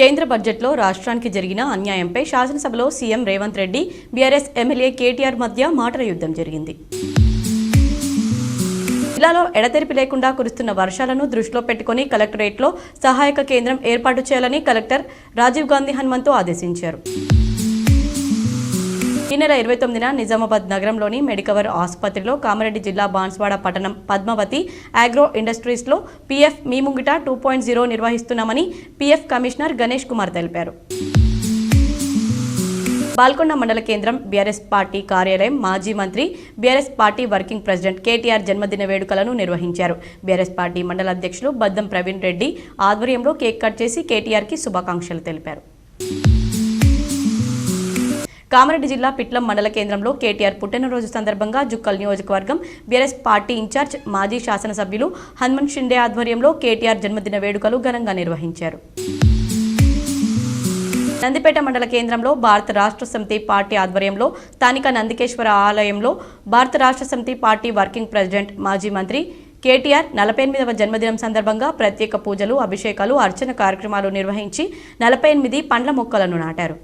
కేంద్ర బడ్జెట్లో రాష్ట్రానికి జరిగిన అన్యాయంపై శాసనసభలో CM Revanth Reddy, BRS MLA KTR మధ్య మాటల యుద్ధం జరిగింది. జిల్లాలో ఎడతెరిపి లేకుండా కురుస్తున్న వర్షాలను దృష్టిలో పెట్టుకుని కలెక్టరేట్లో సహాయక కేంద్రం ఏర్పాటు చేయాలని కలెక్టర్ రాజీవ్ గాంధీ హనుమంతు ఆదేశించారు. ఈ నెల 29న నిజామాబాద్ నగరంలోని మెడికవర్ ఆసుపత్రిలో కామారెడ్డి జిల్లా బాన్స్వాడ పట్టణం పద్మావతి ఆగ్రో ఇండస్ట్రీస్లో పీఎఫ్ మీ ముంగిట 2.0 నిర్వహిస్తున్నామని పీఎఫ్ కమిషనర్ గణేష్ కుమార్ తెలిపారు. బాల్కొండ మండల కేంద్రం బీఆర్ఎస్ పార్టీ కార్యాలయం మాజీ మంత్రి BRS party working president KTR జన్మదిన వేడుకలను నిర్వహించారు. బీఆర్ఎస్ పార్టీ మండల అధ్యక్షులు బద్దం ప్రవీణ్ రెడ్డి ఆధ్వర్యంలో కేక్ కట్ చేసి కేటీఆర్కి శుభాకాంక్షలు తెలిపారు. కామారెడ్డి జిల్లా పిట్లం మండల కేంద్రంలో కేటీఆర్ పుట్టినరోజు సందర్భంగా జుక్కల్ నియోజకవర్గం బీఆర్ఎస్ పార్టీ ఇన్ఛార్జ్ మాజీ శాసనసభ్యులు హనుమంత్ షిండే ఆధ్వర్యంలో కేటీఆర్ జన్మదిన వేడుకలు ఘనంగా నిర్వహించారు. నందిపేట మండల కేంద్రంలో భారత రాష్ట్ర సమితి పార్టీ ఆధ్వర్యంలో స్థానిక నందికేశ్వర ఆలయంలో భారత రాష్ట్ర సమితి పార్టీ వర్కింగ్ ప్రెసిడెంట్ మాజీ మంత్రి కేటీఆర్ 48వ జన్మదినం సందర్భంగా ప్రత్యేక పూజలు, అభిషేకాలు, అర్చన కార్యక్రమాలు నిర్వహించి 48 పండ్ల మొక్కలను నాటారు.